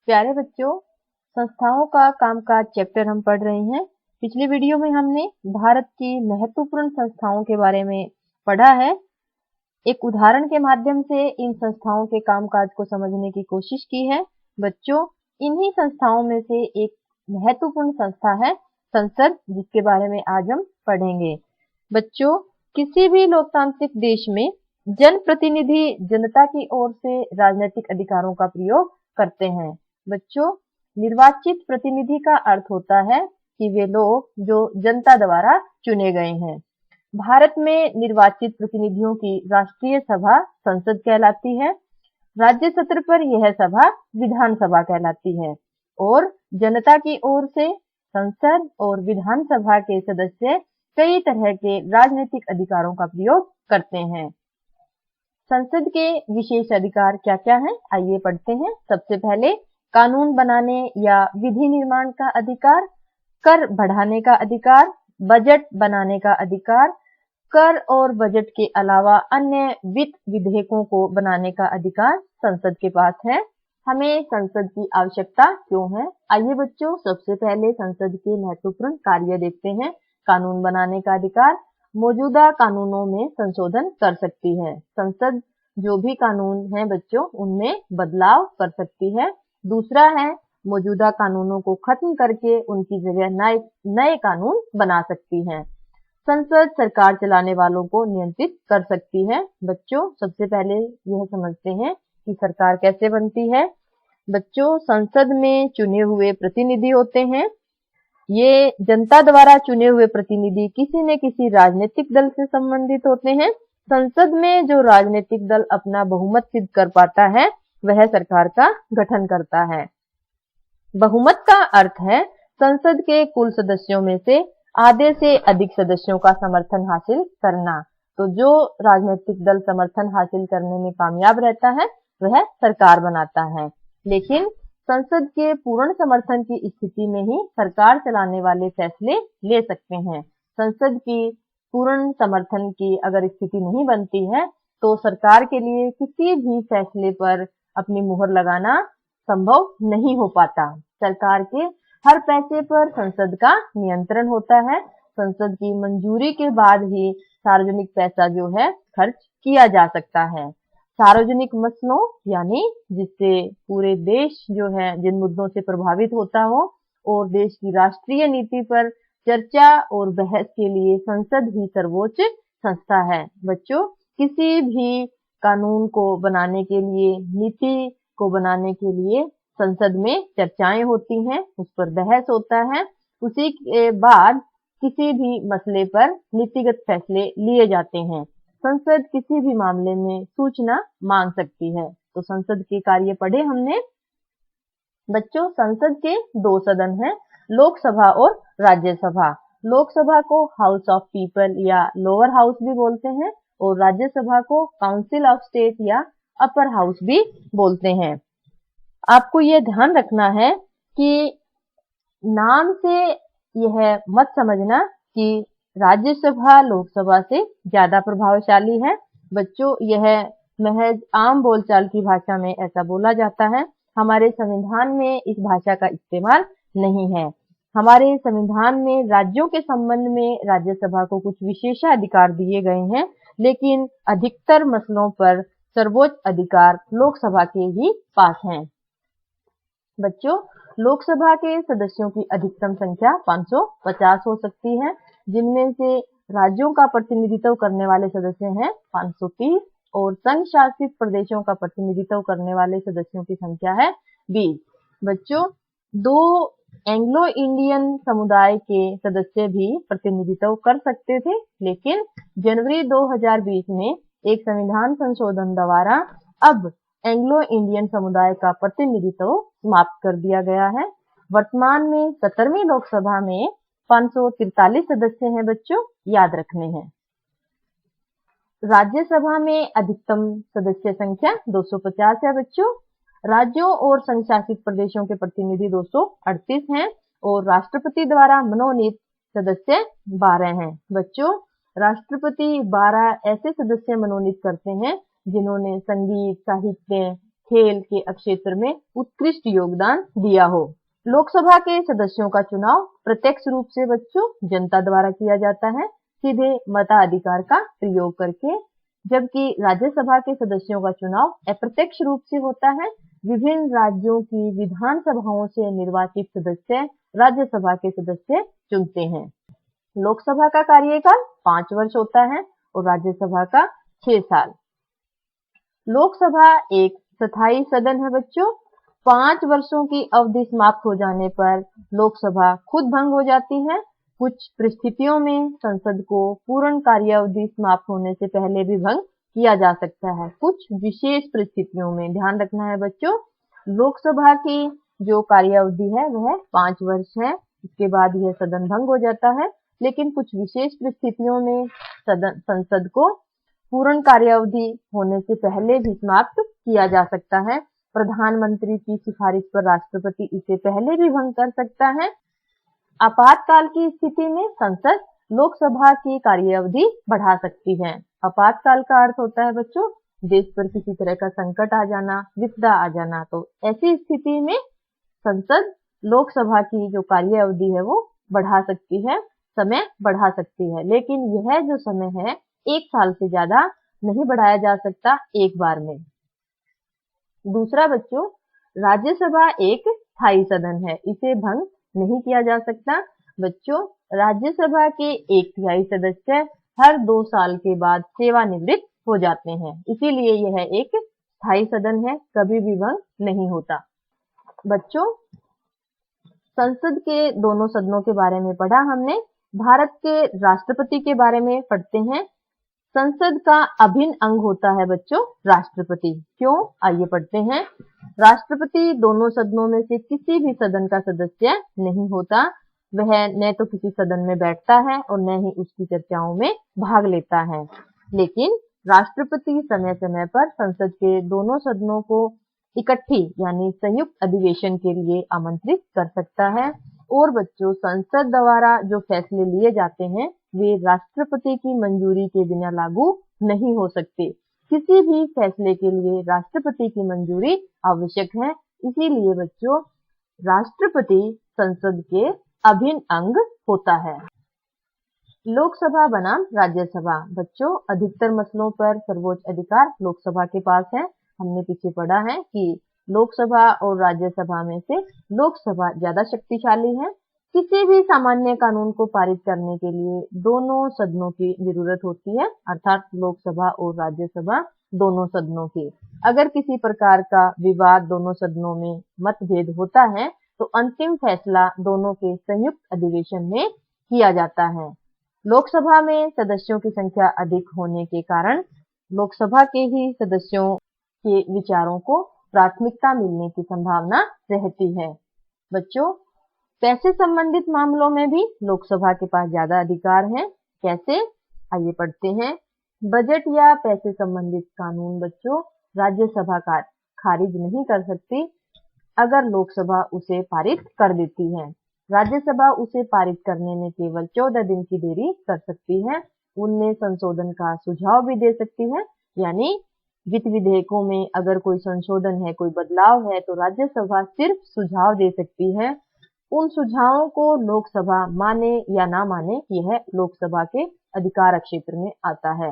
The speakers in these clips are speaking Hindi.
प्यारे बच्चों, संस्थाओं का कामकाज चैप्टर हम पढ़ रहे हैं। पिछली वीडियो में हमने भारत की महत्वपूर्ण संस्थाओं के बारे में पढ़ा है। एक उदाहरण के माध्यम से इन संस्थाओं के कामकाज को समझने की कोशिश की है। बच्चों, इन्हीं संस्थाओं में से एक महत्वपूर्ण संस्था है संसद, जिसके बारे में आज हम पढ़ेंगे। बच्चों, किसी भी लोकतांत्रिक देश में जनप्रतिनिधि जनता की ओर से राजनीतिक अधिकारों का प्रयोग करते हैं। बच्चों, निर्वाचित प्रतिनिधि का अर्थ होता है कि वे लोग जो जनता द्वारा चुने गए हैं। भारत में निर्वाचित प्रतिनिधियों की राष्ट्रीय सभा संसद कहलाती है। राज्य सत्र पर यह सभा विधानसभा कहलाती है और जनता की ओर से संसद और विधानसभा के सदस्य कई तरह के राजनीतिक अधिकारों का प्रयोग करते हैं। संसद के विशेष अधिकार क्या क्या हैं? आइए पढ़ते हैं। सबसे पहले कानून बनाने या विधि निर्माण का अधिकार, कर बढ़ाने का अधिकार, बजट बनाने का अधिकार, कर और बजट के अलावा अन्य वित्त विधेयकों को बनाने का अधिकार संसद के पास है। हमें संसद की आवश्यकता क्यों है? आइए बच्चों, सबसे पहले संसद के महत्वपूर्ण कार्य देखते हैं। कानून बनाने का अधिकार, मौजूदा कानूनों में संशोधन कर सकती है। संसद जो भी कानून है बच्चों, उनमें बदलाव कर सकती है। दूसरा है, मौजूदा कानूनों को खत्म करके उनकी जगह नए कानून बना सकती है। संसद सरकार चलाने वालों को नियंत्रित कर सकती है। बच्चों, सबसे पहले यह समझते हैं कि सरकार कैसे बनती है। बच्चों, संसद में चुने हुए प्रतिनिधि होते हैं। ये जनता द्वारा चुने हुए प्रतिनिधि किसी न किसी राजनीतिक दल से संबंधित होते हैं। संसद में जो राजनीतिक दल अपना बहुमत सिद्ध कर पाता है, वह सरकार का गठन करता है। बहुमत का अर्थ है संसद के कुल सदस्यों में से आधे से अधिक सदस्यों का समर्थन हासिल करना। तो जो राजनीतिक दल समर्थन हासिल करने में कामयाब रहता है, वह सरकार बनाता है। लेकिन संसद के पूर्ण समर्थन की स्थिति में ही सरकार चलाने वाले फैसले ले सकते हैं। संसद की पूर्ण समर्थन की अगर स्थिति नहीं बनती है, तो सरकार के लिए किसी भी फैसले पर अपनी मुहर लगाना संभव नहीं हो पाता। सरकार के हर पैसे पर संसद का नियंत्रण होता है। संसद की मंजूरी के बाद ही सार्वजनिक पैसा जो है खर्च किया जा सकता है। सार्वजनिक मसलों यानी जिससे पूरे देश जो है जिन मुद्दों से प्रभावित होता हो और देश की राष्ट्रीय नीति पर चर्चा और बहस के लिए संसद ही सर्वोच्च संस्था है। बच्चों, किसी भी कानून को बनाने के लिए, नीति को बनाने के लिए संसद में चर्चाएं होती हैं, उस पर बहस होता है। उसी के बाद किसी भी मसले पर नीतिगत फैसले लिए जाते हैं। संसद किसी भी मामले में सूचना मांग सकती है। तो संसद के कार्य पढ़े हमने। बच्चों, संसद के दो सदन हैं, लोकसभा और राज्यसभा। लोकसभा को हाउस ऑफ पीपल या लोअर हाउस भी बोलते हैं और राज्यसभा को काउंसिल ऑफ स्टेट या अपर हाउस भी बोलते हैं। आपको यह ध्यान रखना है कि नाम से यह मत समझना कि राज्यसभा लोकसभा से ज्यादा प्रभावशाली है। बच्चों, यह महज आम बोलचाल की भाषा में ऐसा बोला जाता है। हमारे संविधान में इस भाषा का इस्तेमाल नहीं है। हमारे संविधान में राज्यों के संबंध में राज्यसभा को कुछ विशेषाधिकार दिए गए हैं, लेकिन अधिकतर मसलों पर सर्वोच्च अधिकार लोकसभा के ही पास हैं। बच्चों, लोकसभा के सदस्यों की अधिकतम संख्या 550 हो सकती है, जिनमें से राज्यों का प्रतिनिधित्व करने वाले सदस्य हैं 530 और संघ शासित प्रदेशों का प्रतिनिधित्व करने वाले सदस्यों की संख्या है 20। बच्चों, दो एंग्लो इंडियन समुदाय के सदस्य भी प्रतिनिधित्व कर सकते थे, लेकिन जनवरी 2020 में एक संविधान संशोधन द्वारा अब एंग्लो इंडियन समुदाय का प्रतिनिधित्व समाप्त कर दिया गया है। वर्तमान में 17वीं लोकसभा में 543 सदस्य हैं बच्चों, याद रखने हैं। राज्यसभा में अधिकतम सदस्य संख्या 250 है बच्चों। राज्यों और संघ शासित प्रदेशों के प्रतिनिधि 238 हैं और राष्ट्रपति द्वारा मनोनीत सदस्य 12 हैं। बच्चों, राष्ट्रपति 12 ऐसे सदस्य मनोनीत करते हैं जिन्होंने संगीत, साहित्य, खेल के क्षेत्र में उत्कृष्ट योगदान दिया हो। लोकसभा के सदस्यों का चुनाव प्रत्यक्ष रूप से बच्चों जनता द्वारा किया जाता है, सीधे मताधिकार का प्रयोग करके, जबकि राज्यसभा के सदस्यों का चुनाव अप्रत्यक्ष रूप से होता है। विभिन्न राज्यों की विधानसभाओं से निर्वाचित सदस्य राज्यसभा के सदस्य चुनते हैं। लोकसभा का कार्यकाल 5 वर्ष होता है और राज्यसभा का 6 साल। लोकसभा एक स्थायी सदन है बच्चों। 5 वर्षों की अवधि समाप्त हो जाने पर लोकसभा खुद भंग हो जाती है। कुछ परिस्थितियों में संसद को पूर्ण कार्यावधि समाप्त होने से पहले भी भंग किया जा सकता है। कुछ विशेष परिस्थितियों में ध्यान रखना है बच्चों, लोकसभा की जो कार्यावधि है वह 5 वर्ष है, इसके बाद यह सदन भंग हो जाता है। लेकिन कुछ विशेष परिस्थितियों में संसद को पूर्ण कार्यावधि होने से पहले भी समाप्त किया जा सकता है। प्रधानमंत्री की सिफारिश पर राष्ट्रपति इसे पहले भी भंग कर सकता है। आपातकाल की स्थिति में संसद लोकसभा की कार्यावधि बढ़ा सकती है। आपातकाल का अर्थ होता है बच्चों देश पर किसी तरह का संकट आ जाना, विपदा आ जाना, तो ऐसी स्थिति में संसद लोकसभा की जो कार्यावधि है वो बढ़ा सकती है, समय बढ़ा सकती है। लेकिन यह जो समय है 1 साल से ज्यादा नहीं बढ़ाया जा सकता एक बार में। दूसरा बच्चों, राज्यसभा एक स्थायी सदन है, इसे भंग नहीं किया जा सकता। बच्चों, राज्यसभा के 1/3 सदस्य हर 2 साल के बाद सेवानिवृत्त हो जाते हैं, इसीलिए यह एक स्थायी सदन है, कभी भी भंग नहीं होता। बच्चों, संसद के दोनों सदनों के बारे में पढ़ा हमने। भारत के राष्ट्रपति के बारे में पढ़ते हैं। संसद का अभिन्न अंग होता है बच्चों राष्ट्रपति। क्यों? आइए पढ़ते हैं। राष्ट्रपति दोनों सदनों में से किसी भी सदन का सदस्य नहीं होता। वह न तो किसी सदन में बैठता है और न ही उसकी चर्चाओं में भाग लेता है। लेकिन राष्ट्रपति समय समय पर संसद के दोनों सदनों को इकट्ठी यानी संयुक्त अधिवेशन के लिए आमंत्रित कर सकता है। और बच्चों, संसद द्वारा जो फैसले लिए जाते हैं वे राष्ट्रपति की मंजूरी के बिना लागू नहीं हो सकते। किसी भी फैसले के लिए राष्ट्रपति की मंजूरी आवश्यक है। इसीलिए बच्चों, राष्ट्रपति संसद के अभिन्न अंग होता है। लोकसभा बनाम राज्यसभा। बच्चों, अधिकतर मसलों पर सर्वोच्च अधिकार लोकसभा के पास है। हमने पीछे पढ़ा है कि लोकसभा और राज्यसभा में से लोकसभा ज्यादा शक्तिशाली है। किसी भी सामान्य कानून को पारित करने के लिए दोनों सदनों की जरूरत होती है, अर्थात लोकसभा और राज्यसभा दोनों सदनों की। अगर किसी प्रकार का विवाद दोनों सदनों में मतभेद होता है तो अंतिम फैसला दोनों के संयुक्त अधिवेशन में किया जाता है। लोकसभा में सदस्यों की संख्या अधिक होने के कारण लोकसभा के ही सदस्यों के विचारों को प्राथमिकता मिलने की संभावना रहती है। बच्चों, पैसे संबंधित मामलों में भी लोकसभा के पास ज्यादा अधिकार है। कैसे? आइए पढ़ते हैं। बजट या पैसे संबंधित कानून बच्चों राज्यसभा खारिज नहीं कर सकती अगर लोकसभा उसे पारित कर देती है। राज्यसभा उसे पारित करने में केवल 14 दिन की देरी कर सकती है। उनमें संशोधन का सुझाव भी दे सकती है, यानी वित्त विधेयकों में अगर कोई संशोधन है, कोई बदलाव है, तो राज्यसभा सिर्फ सुझाव दे सकती है। उन सुझावों को लोकसभा माने या ना माने, यह लोकसभा के अधिकार क्षेत्र में आता है।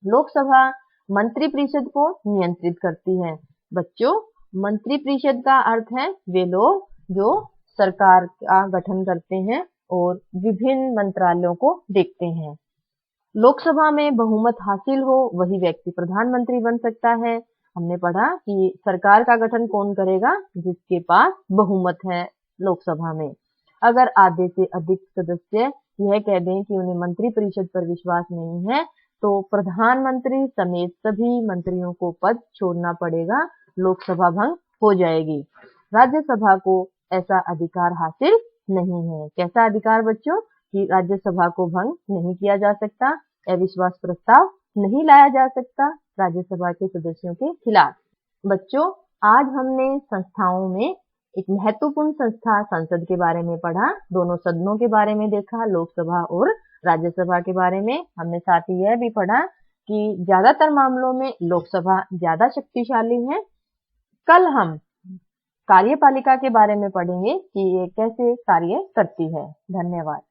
लोकसभा मंत्रिपरिषद को नियंत्रित करती है। बच्चों, मंत्रिपरिषद का अर्थ है वे लोग जो सरकार का गठन करते हैं और विभिन्न मंत्रालयों को देखते हैं। लोकसभा में बहुमत हासिल हो वही व्यक्ति प्रधानमंत्री बन सकता है। हमने पढ़ा कि सरकार का गठन कौन करेगा? जिसके पास बहुमत है लोकसभा में। अगर आधे से अधिक सदस्य यह कह दें कि उन्हें मंत्रिपरिषद पर विश्वास नहीं है तो प्रधानमंत्री समेत सभी मंत्रियों को पद छोड़ना पड़ेगा, लोकसभा भंग हो जाएगी। राज्यसभा को ऐसा अधिकार हासिल नहीं है। कैसा अधिकार बच्चों? कि राज्यसभा को भंग नहीं किया जा सकता, अविश्वास प्रस्ताव नहीं लाया जा सकता राज्यसभा के सदस्यों के खिलाफ। बच्चों, आज हमने संस्थाओं में एक महत्वपूर्ण संस्था संसद के बारे में पढ़ा, दोनों सदनों के बारे में देखा, लोकसभा और राज्यसभा के बारे में। हमने साथ ही यह भी पढ़ा कि ज्यादातर मामलों में लोकसभा ज्यादा शक्तिशाली है कल हम कार्यपालिका के बारे में पढ़ेंगे कि ये कैसे कार्य करती है। धन्यवाद।